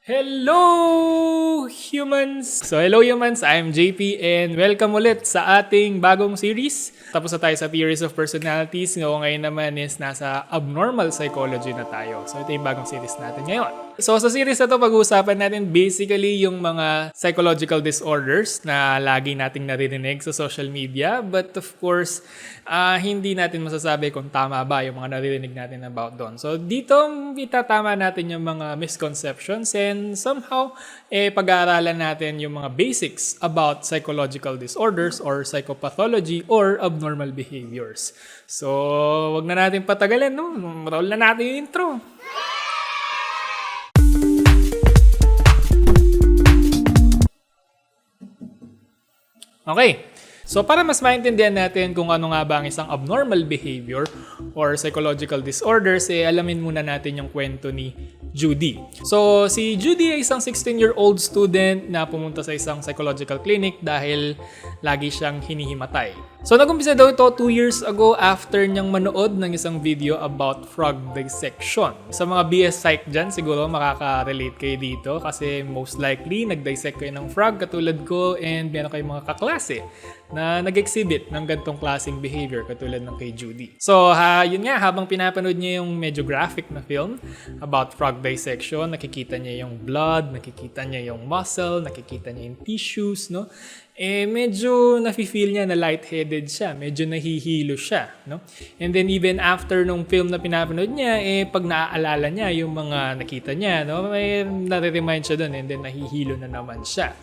Hello humans! So hello humans, I'm JP and welcome ulit sa ating bagong series. Tapos na tayo sa theories of personalities. Ngayon naman is nasa abnormal psychology na tayo. So ito yung bagong series natin ngayon. So sa series na to, pag-uusapan natin basically yung mga psychological disorders na lagi nating naririnig sa social media. But of course, hindi natin masasabi kung tama ba yung mga naririnig natin about doon. So dito, itatama natin yung mga misconceptions and somehow, pag-aaralan natin yung mga basics about psychological disorders or psychopathology or abnormal behaviors. So, wag na natin patagalin, no? Roll na natin yung intro. Okay. So, para mas maintindihan natin kung ano nga ba ang isang abnormal behavior or psychological disorders, alamin muna natin yung kwento ni Judy. So, si Judy ay isang 16-year-old student na pumunta sa isang psychological clinic dahil lagi siyang hinihimatay. So, nag-umpisa daw ito 2 years ago after niyang manood ng isang video about frog dissection. Sa mga BS Psych dyan, siguro makaka-relate kayo dito kasi most likely nag-dissect kayo ng frog katulad ko and meron kayong mga kaklase na nag-exhibit ng ganitong klaseng behavior katulad ng kay Judy. So, yun nga, habang pinapanood niya yung medyo graphic na film about frog dissection, nakikita niya yung blood, nakikita niya yung muscle, nakikita niya yung tissues, no? Medyo nafe-feel niya na lightheaded siya, medyo nahihilo siya, no? And then even after nung film na pinapanood niya, pag naaalala niya yung mga nakita niya, no? May nare-remind siya doon and then nahihilo na naman siya.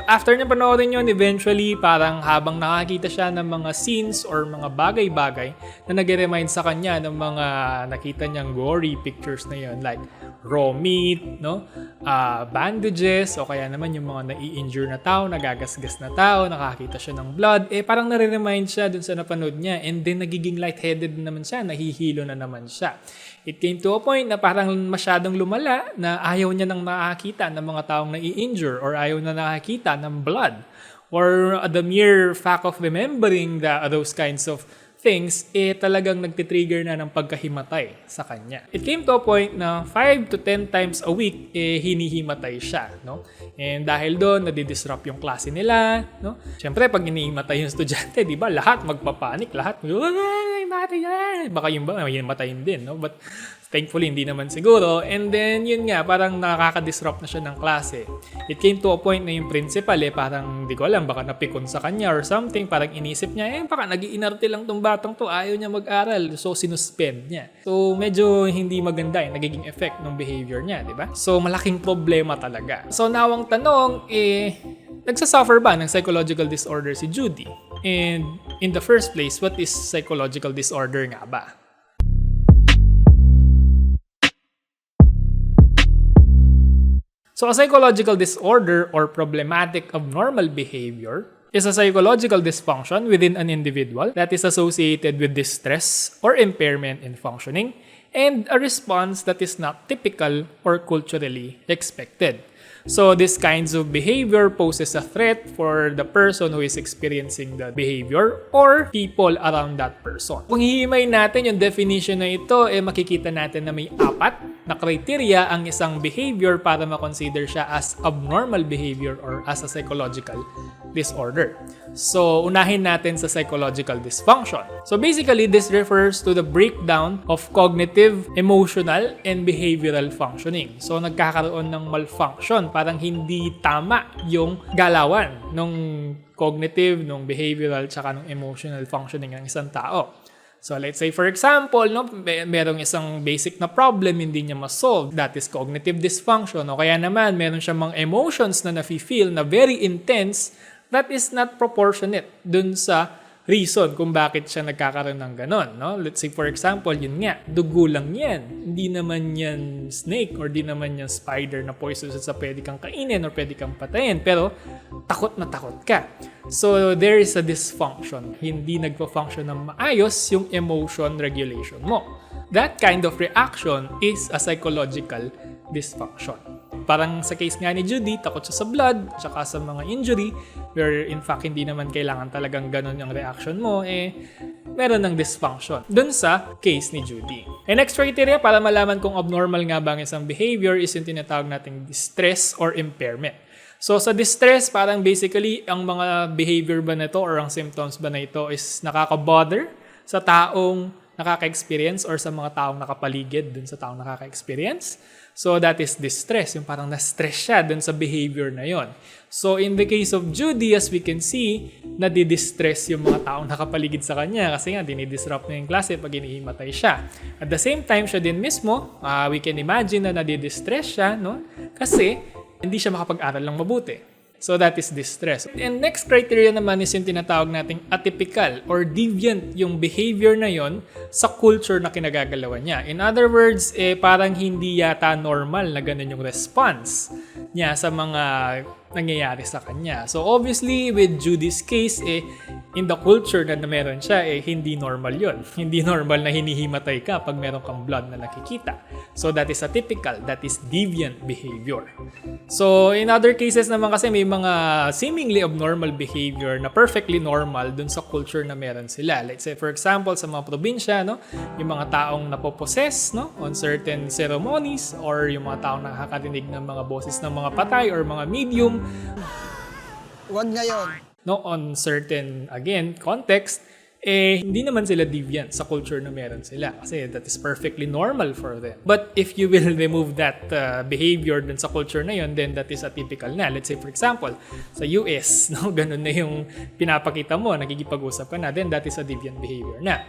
After niya panoorin yun, eventually parang habang nakakita siya ng mga scenes or mga bagay-bagay na nag-remind sa kanya ng mga nakita niyang gory pictures na yun, like raw meat, no? Bandages, o kaya naman yung mga nai-injure na tao, nagagasgas na tao, nakakita siya ng blood, parang nare-remind siya dun sa napanood niya and then nagiging lightheaded na naman siya, nahihilo na naman siya. It came to a point na parang masyadong lumala na ayaw niya nang nakakita ng mga taong nai-injure or ayaw na nakakita ng blood or the mere fact of remembering those kinds of things, talagang nagtitrigger na ng pagkahimatay sa kanya. It came to a point na 5 to 10 times a week, hinihimatay siya, no? And dahil doon, nadidisrupt yung klase nila, no? Siyempre, pag hinihimatay yung estudyante, di ba, lahat magpapanik, lahat, matay yan! Baka yung ba, matayin din, no? But thankfully, hindi naman siguro. And then, yun nga, parang nakaka-disrupt na siya ng klase. It came to a point na yung principal, parang, di ko alam, baka napikon sa kanya or something. Parang inisip niya, baka nag-iinarte lang tong batang to, ayaw niya mag-aral. So, sinuspend niya. So, medyo hindi maganda yung nagiging effect ng behavior niya, di ba? So, malaking problema talaga. So, now ang tanong, nagsasuffer ba ng psychological disorder si Judy? And in the first place, what is psychological disorder nga ba? So a psychological disorder or problematic abnormal behavior is a psychological dysfunction within an individual that is associated with distress or impairment in functioning and a response that is not typical or culturally expected. So this kinds of behavior poses a threat for the person who is experiencing the behavior or people around that person. Kung hihimay natin yung definition na ito, makikita natin na may 4 na criteria ang isang behavior para ma-consider siya as abnormal behavior or as a psychological disorder. So, unahin natin sa psychological dysfunction. So, basically, this refers to the breakdown of cognitive, emotional, and behavioral functioning. So, nagkakaroon ng malfunction. Parang hindi tama yung galawan ng cognitive, ng behavioral, tsaka ng emotional functioning ng isang tao. So let's say for example, no, merong isang basic na problem hindi niya ma-solve. That is cognitive dysfunction. O kaya naman meron siyang mga emotions na nafe-feel na very intense that is not proportionate dun sa reason kung bakit siya nagkakaroon ng ganon. No? Let's say for example, yun nga, dugo lang yan. Hindi naman yan snake or di naman yan spider na poisonous sa pwede kang kainin or pwede kang patayin. Pero takot na takot ka. So there is a dysfunction. Hindi nagpo-function ng maayos yung emotion regulation mo. That kind of reaction is a psychological dysfunction. Parang sa case nga ni Judy, takot siya sa blood, tsaka sa mga injury, where in fact hindi naman kailangan talagang ganun yung reaction mo, meron ng dysfunction dun sa case ni Judy. And next criteria para malaman kung abnormal nga ba ang isang behavior is yung tinatawag nating distress or impairment. So sa distress, parang basically ang mga behavior ba na ito or ang symptoms ba na ito is nakaka-bother sa taong nakaka-experience or sa mga taong nakapaligid dun sa taong nakaka-experience. So that is distress, yung parang na-stress siya dun sa behavior na yon. So in the case of Judy, as we can see, nadidistress yung mga taong nakapaligid sa kanya kasi nga dinidisrupt niya yung klase pag inihimatay siya. At the same time, siya din mismo, we can imagine na nadidistress siya, no? Kasi hindi siya makapag-aral ng mabuti. So that is distress. And next criteria naman is yung tinatawag nating atypical or deviant yung behavior na yon sa culture na kinagagalawan niya. In other words, parang hindi yata normal na ganun yung response niya sa mga nangyayari sa kanya. So obviously, with Judy's case, in the culture na meron siya, hindi normal yon. Hindi normal na hinihimatay ka pag meron kang blood na nakikita. So that is atypical, that is deviant behavior. So in other cases naman kasi may mga seemingly abnormal behavior na perfectly normal dun sa culture na meron sila. Let's say for example sa mga probinsya, no, yung mga taong napopossess, no, on certain ceremonies or yung mga taong nakakarinig ng mga boses ng mga patay or mga medium. Huwag ngayon. No, on certain, again, context, hindi naman sila deviant sa culture na meron sila kasi that is perfectly normal for them. But if you will remove that behavior dun sa culture na yun, then that is atypical na. Let's say for example, sa US, no, ganun na yung pinapakita mo, nakikipag-usap ka na, then that is a deviant behavior na.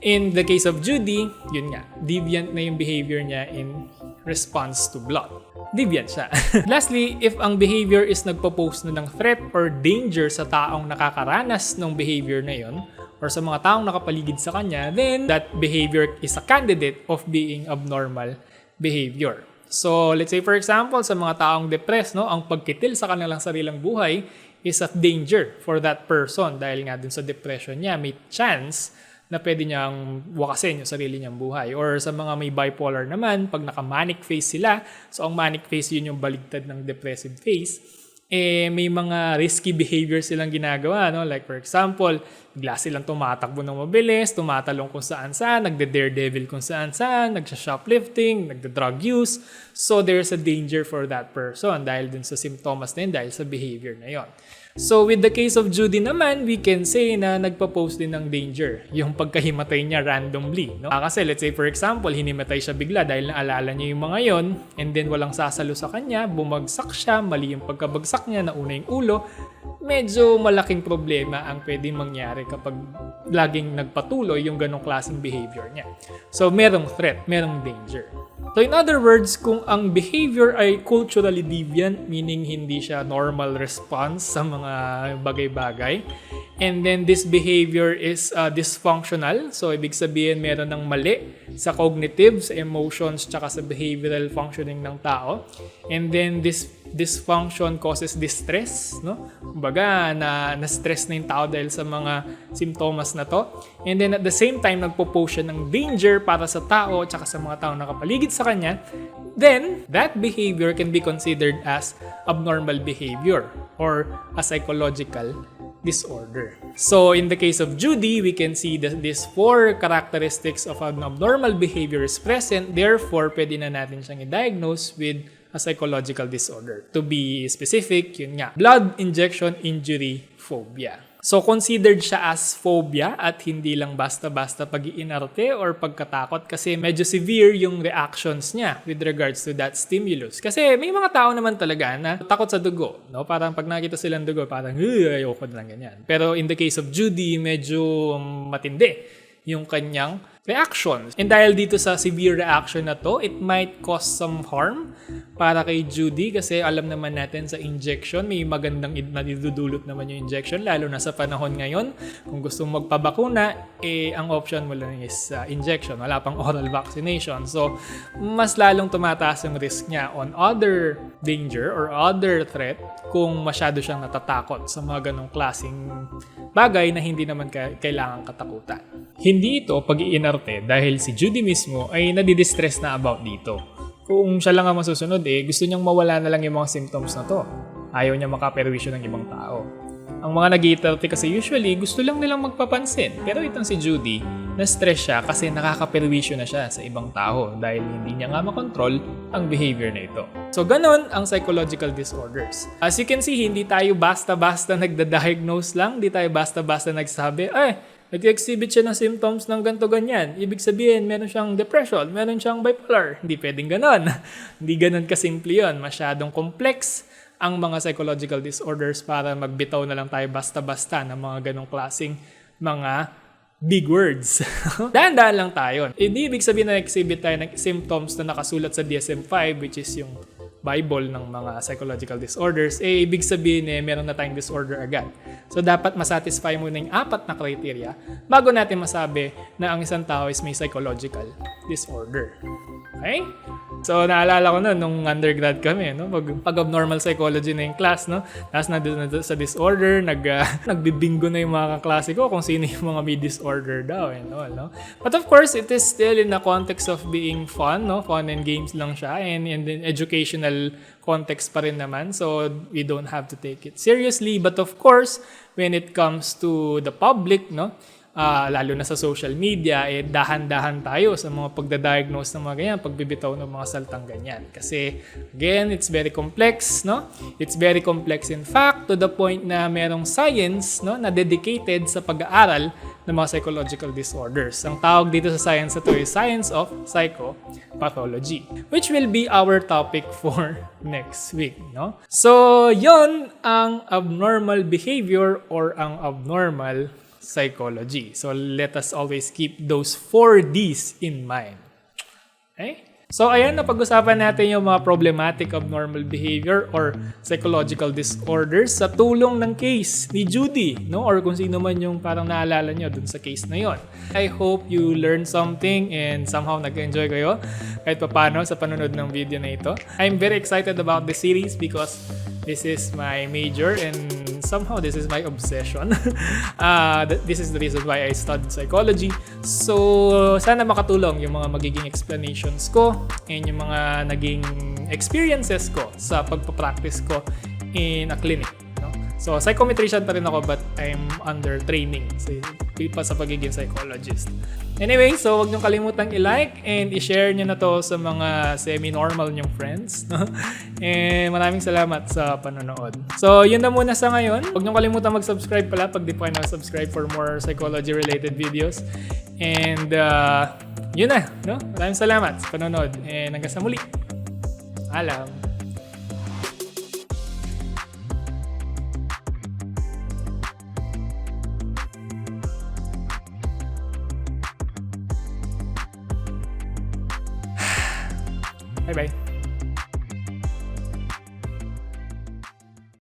In the case of Judy, yun nga, deviant na yung behavior niya in response to blood. Deviant siya. Lastly, if ang behavior is nagpo-pose na ng threat or danger sa taong nakakaranas ng behavior na yon or sa mga taong nakapaligid sa kanya, then that behavior is a candidate of being abnormal behavior. So, let's say for example, sa mga taong depressed, no, ang pagkitil sa kanilang sarilang buhay is a danger for that person dahil nga dun sa depression niya, may chance na pwede niyang wakasin yung sarili niyang buhay. Or sa mga may bipolar naman, pag naka-manic phase sila, so ang manic phase yun yung baligtad ng depressive phase, may mga risky behavior silang ginagawa, no? Like for example, bigla silang tumatakbo ng mabilis, tumatalong kung saan-saan, nagde-daredevil kung saan-saan, nagsha-shoplifting, nagde-drug use. So there's a danger for that person dahil dun sa symptoms na yun, dahil sa behavior na yun. So with the case of Judy naman, we can say na nagpa-pose din ng danger yung pagkahimatay niya randomly, no? Kasi let's say for example, hinimatay siya bigla dahil naalala niya yung mga yon and then walang sasalo sa kanya, bumagsak siya, mali yung pagkabagsak niya, nauna yung ulo. Medyo malaking problema ang pwedeng mangyari kapag laging nagpatuloy yung ganong klaseng behavior niya. So merong threat, merong danger. So in other words, kung ang behavior ay culturally deviant, meaning hindi siya normal response sa mga bagay-bagay, and then this behavior is dysfunctional, so ibig sabihin meron ng mali sa cognitive, sa emotions, tsaka sa behavioral functioning ng tao, and then this dysfunction causes distress, no? Kumbaga, na-stress na yung tao dahil sa mga simptomas na to. And then at the same time, nagpo-pose siya ng danger para sa tao at sa mga tao nakapaligid sa kanya, then that behavior can be considered as abnormal behavior or a psychological disorder. So in the case of Judy, we can see that these 4 characteristics of an abnormal behavior is present. Therefore, pwede na natin siyang i-diagnose with a psychological disorder. To be specific, yun nga, blood injection injury phobia. So considered siya as phobia at hindi lang basta-basta pag-iinarte or pagkatakot kasi medyo severe yung reactions niya with regards to that stimulus. Kasi may mga tao naman talaga na takot sa dugo, no? Parang pag nakita silang dugo, parang ayoko na lang ganyan. Pero in the case of Judy, medyo matindi yung kanyang reactions. And dahil dito sa severe reaction na to, it might cause some harm para kay Judy kasi alam naman natin sa injection, may magandang nadidudulot naman yung injection, lalo na sa panahon ngayon. Kung gusto mong magpabakuna, ang option mo lang is injection. Wala pang oral vaccination. So, mas lalong tumataas yung risk niya on other danger or other threat kung masyado siyang natatakot sa mga ganong klaseng bagay na hindi naman kailangan katakutan. Hindi ito pag-iinarte dahil si Judy mismo ay nadidistress na about dito. Kung siya lang ang masusunod, gusto niyang mawala na lang yung mga symptoms na to. Ayaw niya makaperwisyo ng ibang tao. Ang mga nag-i-therapy kasi usually gusto lang nilang magpapansin. Pero itong si Judy, na-stress siya kasi nakakaperwisyo na siya sa ibang tao dahil hindi niya nga makontrol ang behavior na ito. So ganon ang psychological disorders. As you can see, hindi tayo basta-basta nagda-diagnose lang, hindi tayo basta-basta nagsabi, nag-exhibit siya ng symptoms ng ganto-ganyan. Ibig sabihin, meron siyang depression, meron siyang bipolar. Hindi pwedeng ganon. Hindi ganon kasimple yun. Masyadong complex ang mga psychological disorders para magbitaw na lang tayo basta-basta ng mga ganong klaseng mga big words. Dahan-dahan lang tayo. Hindi ibig sabihin na exhibit tayo ng symptoms na nakasulat sa DSM-5, which is yung Bible ng mga psychological disorders, ibig sabihin meron na tayong disorder agad. So, dapat masatisfy muna yung 4 na criteria bago natin masabi na ang isang tao is may psychological disorder. Okay? So, naalala ko nung undergrad kami, no? Pag abnormal psychology na yung class, no? Tapos na sa disorder, nagbibingo na yung mga kaklase ko kung sino yung mga may disorder daw and all, no? But of course, it is still in the context of being fun, no? Fun and games lang siya, and in the educational context pa rin naman. So, we don't have to take it seriously. But of course, when it comes to the public, no? Lalo na sa social media, dahan-dahan tayo sa mga pagdadiagnose ng mga ganyan, pagbibitaw ng mga saltang ganyan. Kasi, again, it's very complex, no? It's very complex in fact, to the point na merong science, no, na dedicated sa pag-aaral ng mga psychological disorders. Ang tawag dito sa science ito is Science of Psychopathology, which will be our topic for next week, no? So, yon ang abnormal behavior or ang abnormal psychology. So, let us always keep those 4 Ds in mind. Okay? So, ayan, napag-usapan natin yung mga problematic abnormal behavior or psychological disorders sa tulong ng case ni Judy, no? Or kung sino man yung parang naalala nyo dun sa case na yon. I hope you learned something and somehow nag-enjoy kayo kahit papano sa panonood ng video na ito. I'm very excited about the series because this is my major and somehow this is my obsession. This is the reason why I studied psychology. So, sana makatulong yung mga magiging explanations ko and yung mga naging experiences ko sa pagpapractice ko in a clinic. No? So, psychometrician pa rin ako but I'm under training sa pagiging psychologist. Anyway, so huwag niyong kalimutang i-like and i-share niyo na to sa mga semi-normal niyong friends. No? And maraming salamat sa panonood. So, yun na muna sa ngayon. Huwag niyong kalimutang mag-subscribe pala pag di pa kayo subscribe for more psychology-related videos. And yun na. No? Maraming salamat sa panonood. And hanggang sa muli. Alam. Bye-bye.